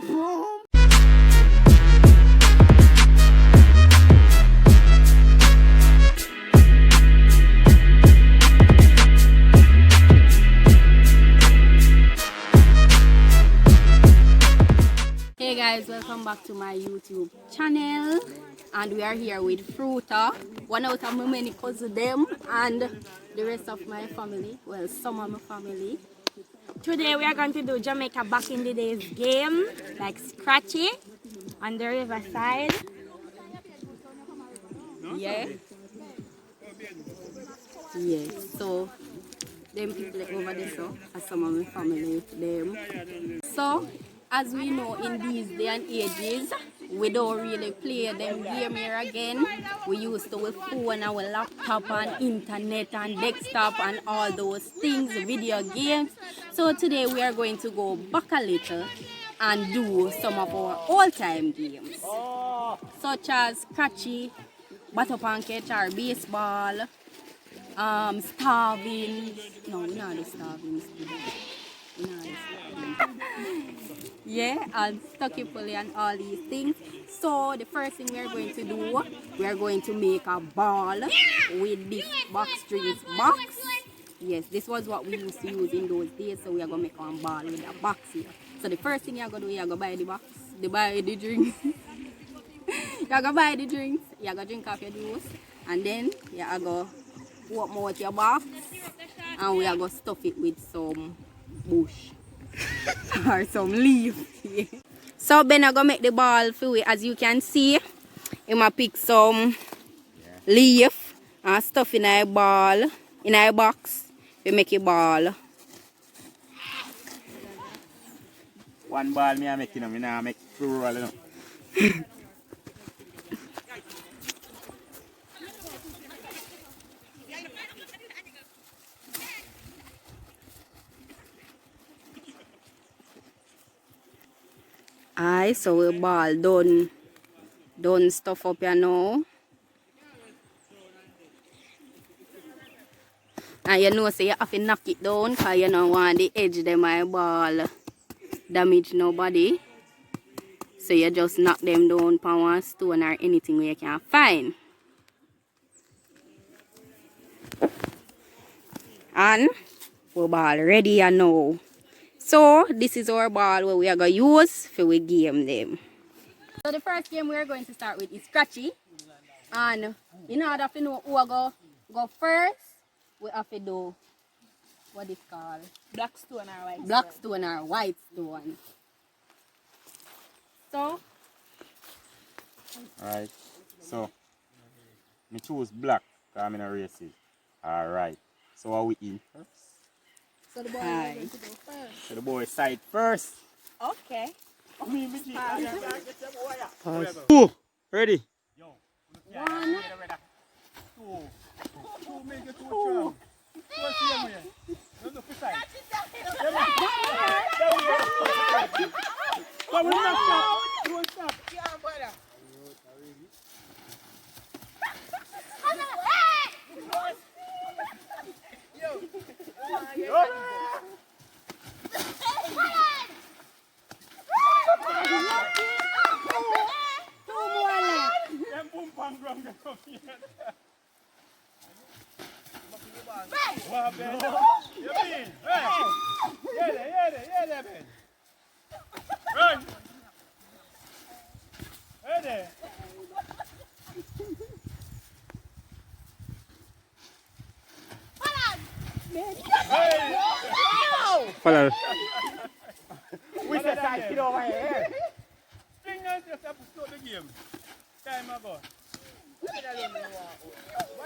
Boom. Hey guys, welcome back to my YouTube channel, and we are here with Fruta, one out of my many cousins them and the rest of my family, well some of my family. Today we are going to do Jamaica back in the days game, like Scratchy on the riverside. Yeah. Yeah, so them people over there so are some of my family them. So as we know, in these day and ages, we don't really play them game here again. We used to with phone and our laptop and internet and desktop and all those things, video games. So today we are going to go back a little and do some of our all-time games, such as Scratchy, Battle Pancake or baseball, starving. No, we're not the starving. Yeah, and stocky pulley and all these things. So the first thing we are going to do, we are going to make a ball with this box strings box. Yes, this was what we used to use in those days. So we are going to make a ball with a box here. So the first thing you're going to do, you're going to buy the box, buy the drinks. You're going to buy the drinks, you're going to drink off your juice, and then you're going to open out your box, and we are going to stuff it with some bush. Or some leaf. Yeah. So Ben I gonna make the ball for you. As you can see, I'm gonna pick some leaf and stuff in a ball, in a box. We make a ball. One ball me I make, you know, me now make plural, you know. Aye, so we ball done stuff up here now. And you know, so you have to knock it down because you don't want the edge of my ball damage nobody. So you just knock them down upon one stone or anything where you can find. And we ball ready and now. So this is our ball where we are going to use for we game them. So the first game we are going to start with is Scratchy. And in order to know who will go first, we have to do what is called Black stone or white black stone or white stone. So Alright, so me choose black because I'm in a race. Alright, so are we in first? So the boy is going to go first. So the boy side first. Okay. Two, ready? one, Follow. We said I get over here. String and just have to start the game. Time ago. Why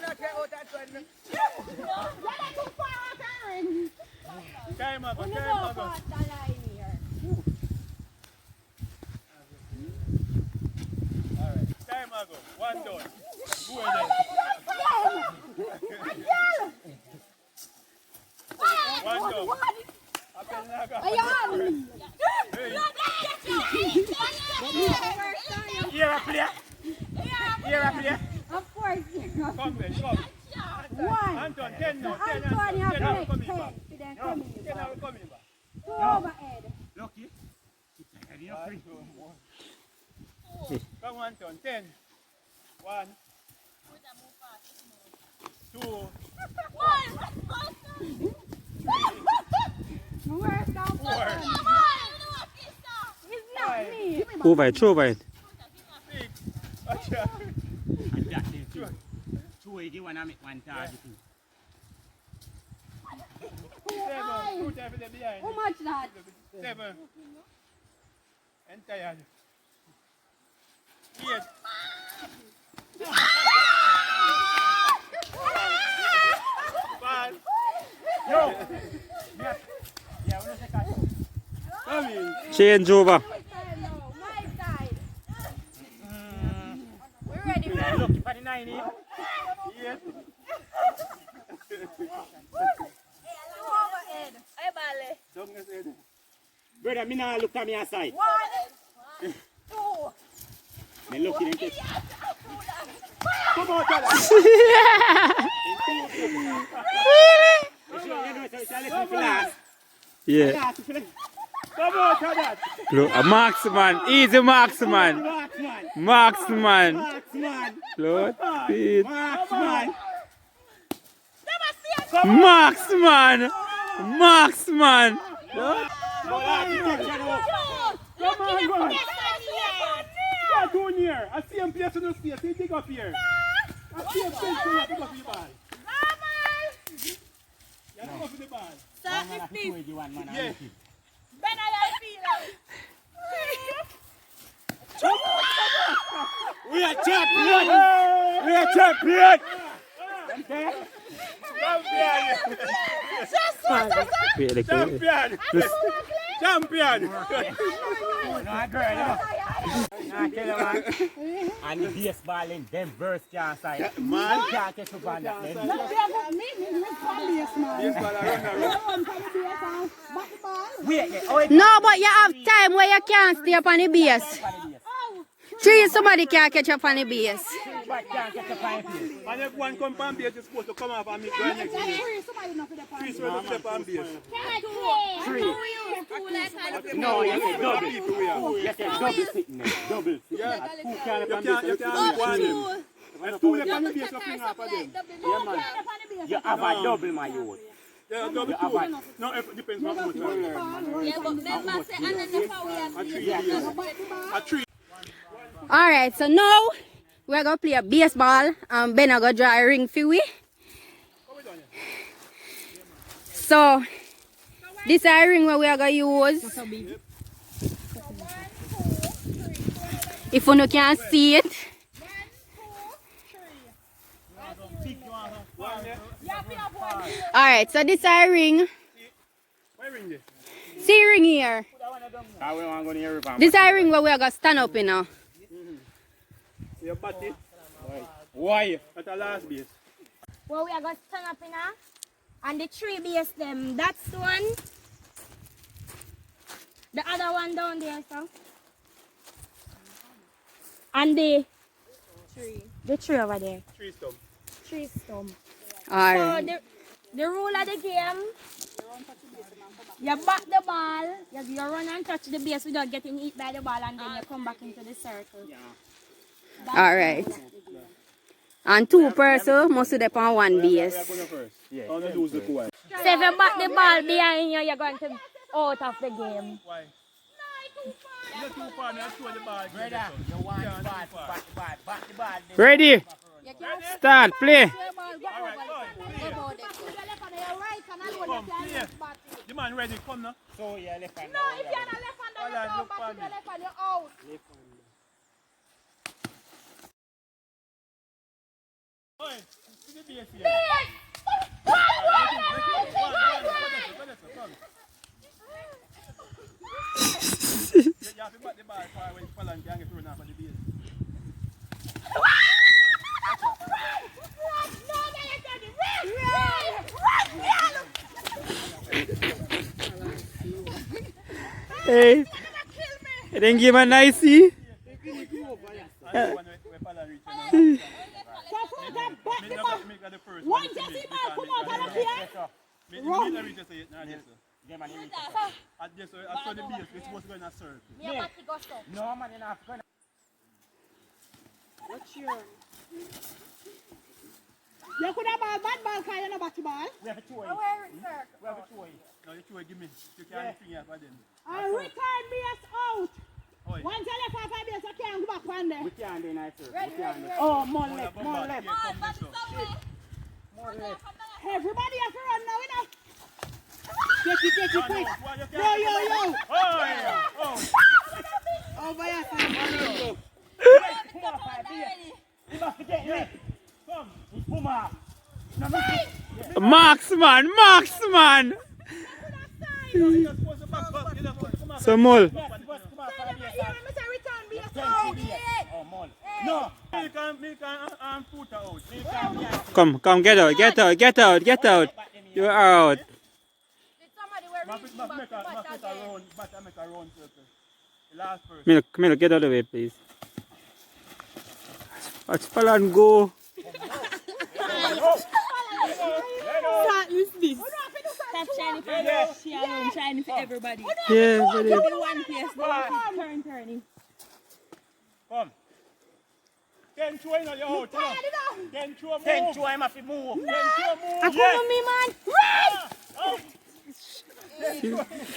not get out that one? Time ago, time ago. Alright, time ago. One done. Go ahead. One done. ayan! Here a player. Here a player. Of course. Come then, come. One. Anton, 10 now. 10 Anton, you have 10 to now, make coming 10. back. Then No, come in 10 now, back. coming back. Two overhead. Lucky. Come on, turn. 10. 1. 2. 3. Where's that 4. It's not me. ผู้ไปช่วยไป 6. Acha.ช่วยที่วันนั้นวันตาที่ 7. 2 time for the behind. How much that? 7. And tired. 8. Five. Yo. Yeah, we're not come in. เชนจูป่ะ My side. We're ready for look 49นี่ Yes. overhead. Hey, Bale. Don't get it. brother me now look at me aside 1, 2. me look in it Come on, tell us. yeah Come on, tell us. look a marksman easy marksman marksman Lord speed marksman marksman Lord Come on, go on. Go too near. I see him place in the space. He dig up here. I see him place in the pick up the ball. You pick up the ball. Yes. we are champion we are champion Champion. Champion. and the baseball in them verse can't side man can't catch up on that then No, but you have time where you can't stay up on the base. 3, somebody can't catch up on the base. And if one come from base, you're supposed to come off and make right next to you. 3 supposed to step on base. no you say double People we are. you say double sitting there double sitting Yeah. there two can't You can't make one. If 2 left on the base, you fling off of them. yeah man you have a double my youth Yeah, double 2. No, it depends on how much. A 3. Alright, so now we're going to play a baseball and Ben are going to draw a ring for we. So, this is a ring where we are going to use. If you can't see it. Alright, so this is a ring. Where ring this? See ring here. This is a ring where we are going to stand up in now. Your body why at the last base. Well, we are going to stand up in and the 3 base them. That's one. The other one down there, so. And the 3 over there. 3 stump. 3 stump. Alright. So the rule of the game, you bat the ball, you run and touch the base without getting hit by the ball, and then you come back into the circle. Alright. And 2 persons must be on one base. I'm going to lose the 2 one. So if you bat the ball behind you, you're going to out of the game. Why? You're too far, I throw the ball. brother you want Yeah, bat too far. the ball Ready? Start, play. Alright, come, play. The man ready, come now. so yeah left hand No, if you're not left hand, Hold then on, you look come back for to me. the left hand, you're out. Oi, to the base here. You have to bat the ball far when you fall and can't get thrown off of the base. Hey. It didn't give a nicey. Yeah, man, you reach I guess I saw the base, we're supposed to go in a circle. Me and Matty go so. No, man, you're not going. What's your... You could have ball, bad ball, because you know batty ball. We have a choice. Oh, where is circle? We have a choice. No, you try give me. You can't think of them. And return base out. Oi. Once you left off a base, you can't go back one day. We can't do nice, sir. Ready, We can't ready, do. ready. Oh, more left, more left. Come on, somewhere. More left. Everybody have to run now, you know. Take it quick. Well, you Yo. can't. Oh, yeah. Oh. Over here, son. Come on, five here. You must get left. Come. Come on. Marksman, marksman. You're not supposed to back up. You're not supposed to come out. So Mol, Come on, five here. Return base Ten out. feet here. Oh, more. No. Milk and foot out. come, get out. You're out. Did somebody wear Must reaching make back to a back again? round, but I make a round circle. The last person. Camilo, get out of the way, please. Watch Falan go. Stop shining for Yeah. she alone, shining for everybody. Yeah, buddy. One place, Come. 10 2 in your out. 10 2 move. 10 2, I'm have to move. 10 2 move. Follow me, man. Oh.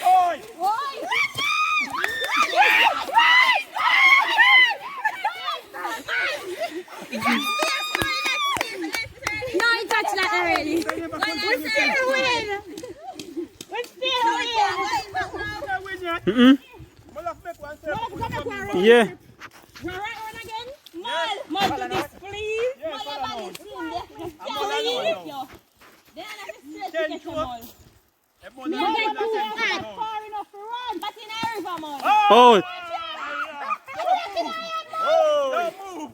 Oi! No, he touched that already. We're still win. Yeah. We're right on again. Mal, do this, please. Yes, Mal, follow your on. body swing there. I'm Yeah, all leave alone. yo. Then I have to Ten straight to get two. your Mal. Far enough to run. But in a river, Mal. Oh, Don't move.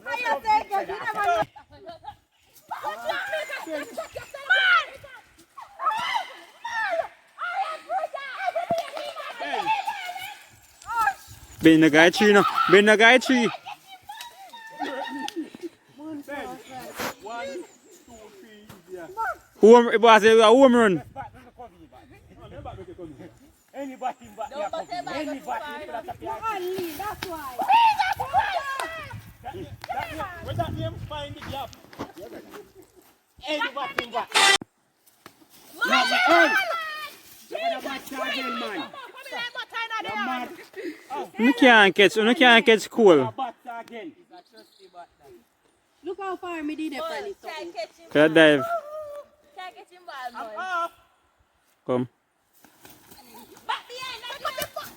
been the guy tree now. Been the guy tree. 1 2 3 yeah. Home, it was a home run. Anybody but Don't bust your bag, anybody that's but Only, that's why. When that name find the gap. anybody but You can't catch cool. again. Look how far me did it from Mal, it. try catch him. That dive. Try catch him ball, Mal. Come. Back behind, not put the fuck.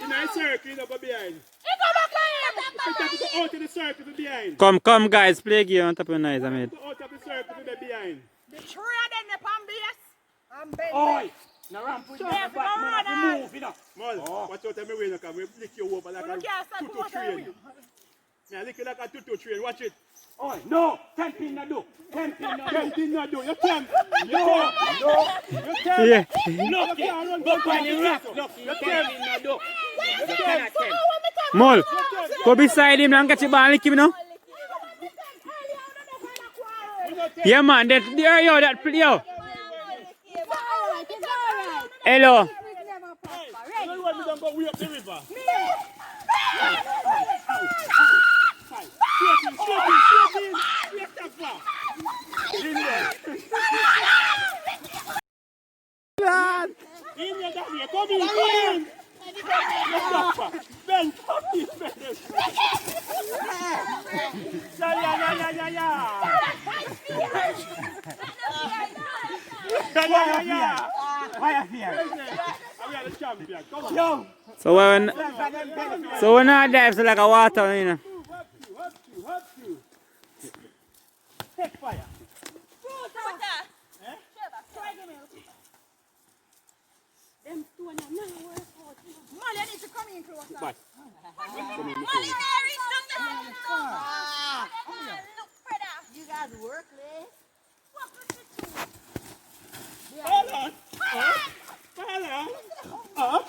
In a circle, you know, go behind. Out of the circle to behind. Come, guys, play a game on top of the nice, I made. Out of the circle to the behind. The three of them, the palm base. I'm bent. Oi! Now ramp with that back, man, have to move, you know. Mol, watch out every way you come. We lick you over like a tutu train. Yeah, lick you like a tutu train. Watch it. Oi, no! 10 pin na do! 10 pin na do! 10 thing you do. You can. No! You can. Yeah. Look, look on the rock! Look, you 10 pin na do! You cannot 10. Mol, go beside him and catch the ball and lick him now. Yeah, man, that play, yo. Hello. You know what we done go way up the river? In your daddy, come in. Ben, come in, Ben. Yeah. Fire fear! We are the champion. Come on. Yo! So when I dive, so like a water, you know. Have to. Take fire! Them two and now work out. Molly, I need to come in closer. Bye. You guys work late. Hold on. Hold on. Up.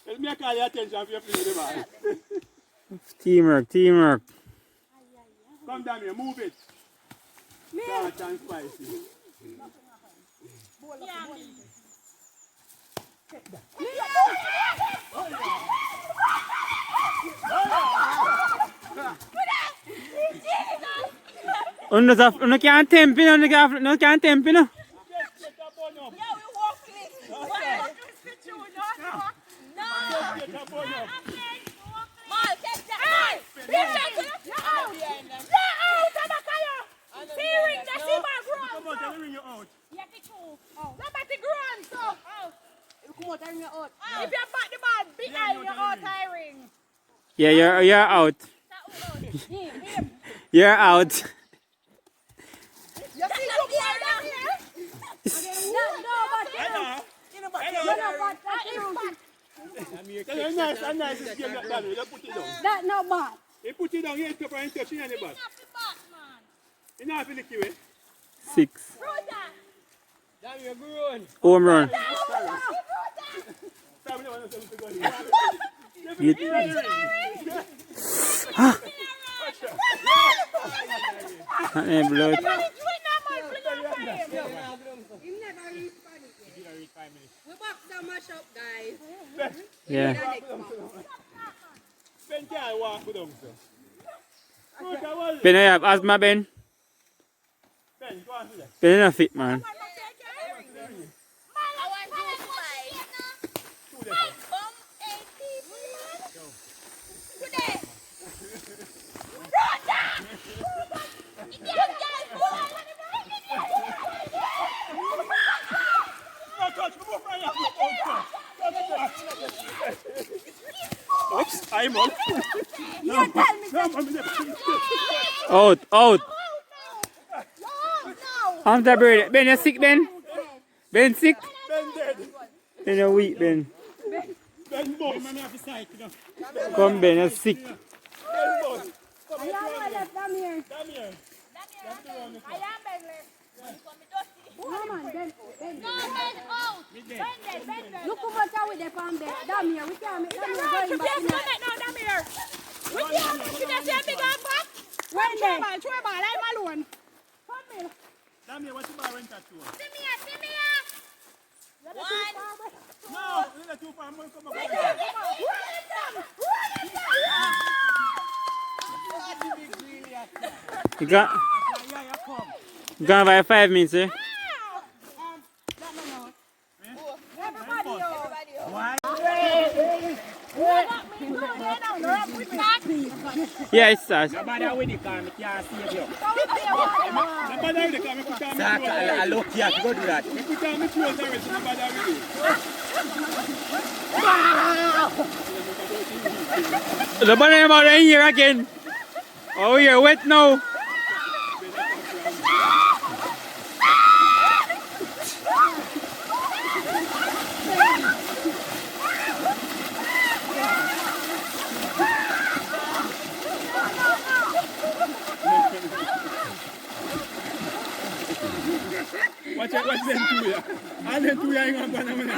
Let me call your attention for your play the ball. Teamwork, teamwork. Come down here, move it. Dark and spicy. Uno can't tempt, no can't tempt, no. If you back the ball behind your out tiring. Yeah, you're out. You're out. You see the boy down here? And nice is game that done. You put it down. That no bad. You put it down, you ain't touch it on the back. You know how to lick you, eh? 6. Home run. You- Blood. He never reach we box so much up, guys. Yeah. Ben can't walk with them, sir. Ben, I have asthma, Ben. Ben, go on to that. Ben, not fit, man. Oops, I'm on. Out, out. I'm the bird. Ben, you're sick, Ben? Ben sick? Ben dead. Ben, you're weak, Ben. Ben boss. Come, Ben, you're sick. Ben boss. I am left down here. Come here. No man, bend out. Look how much are with the farm there. Down here, we can't make them going back in there. When they? I'm alone. Damn here, what's the bar rent at you? See me. No, you're not too far. I'm going to come up. You got by 5 minutes, eh? Yeah, it's us. Nobody with the car, I can't see you. Nobody with the car, I put on my Zach, I look here, go do that. I put on my clothes already. Nobody with you. The banana about in here again. Oh, you're wet now. Watch them two ya. All them two ya ain't gonna go on a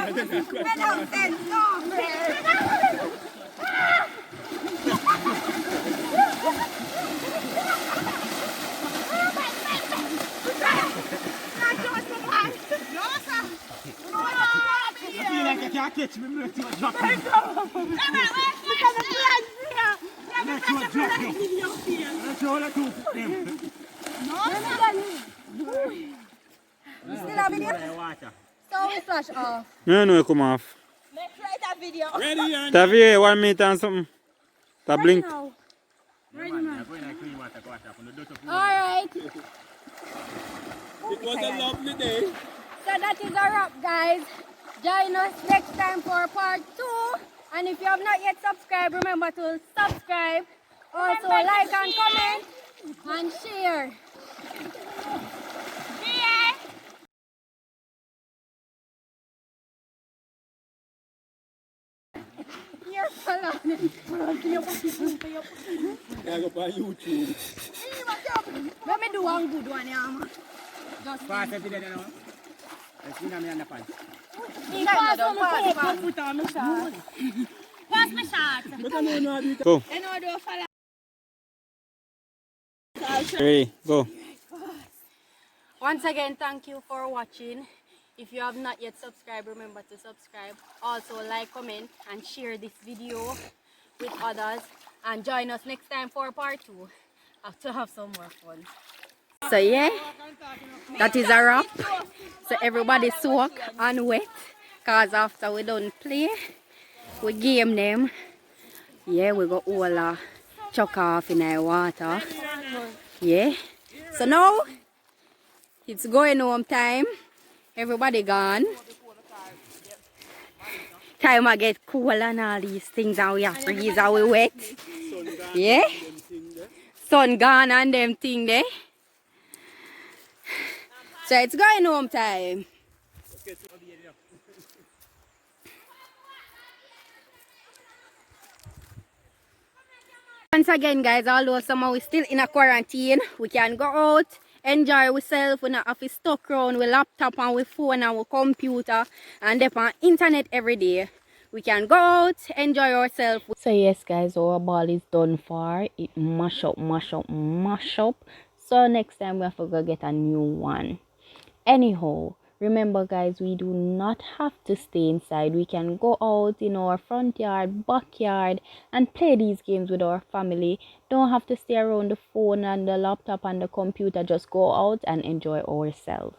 I feel like I can't catch me, I'm going to drop you. Still have video? So we flash off. No, come off. Let's try that video. Ready and Have you 1 minute and something? To blink. Alright. it was a lovely day. So that is a wrap, guys. Join us next time for part 2. And if you have not yet subscribed, remember to subscribe. Also like and comment and share. You're following. I go on YouTube. Let me do one good one, yeah, man. Pass it to the other one. Let's see me on the pants. Pass on my coat, don't put on my shot. Pass my shot. But I know how to do it. Go. You know, do follow. Ready, go. Once again, thank you for watching. If you have not yet subscribed, remember to subscribe. Also like, comment and share this video with others. And join us next time for part 2 to have some more fun. So yeah, that is a wrap. So everybody soak and wet. Cause after we done play, we game them. Yeah, we go all chuck off in the water. Yeah. So now it's going home time. Everybody gone. Time I get cool and all these things and we have freeze and we wet. Yeah. Sun gone and them thing there. So it's going home time. Once again guys, although somehow we still in a quarantine, we can go out, enjoy ourselves. We not have to stuck around with laptop and with phone and with computer and depend on internet every day. We can go out, enjoy ourselves. So yes guys, our ball is done for. It mash up, mash up, mash up. So next time we have to go get a new one. Anyhow, remember guys, we do not have to stay inside. We can go out in our front yard, backyard and play these games with our family. Don't have to stay around the phone and the laptop and the computer. Just go out and enjoy ourselves.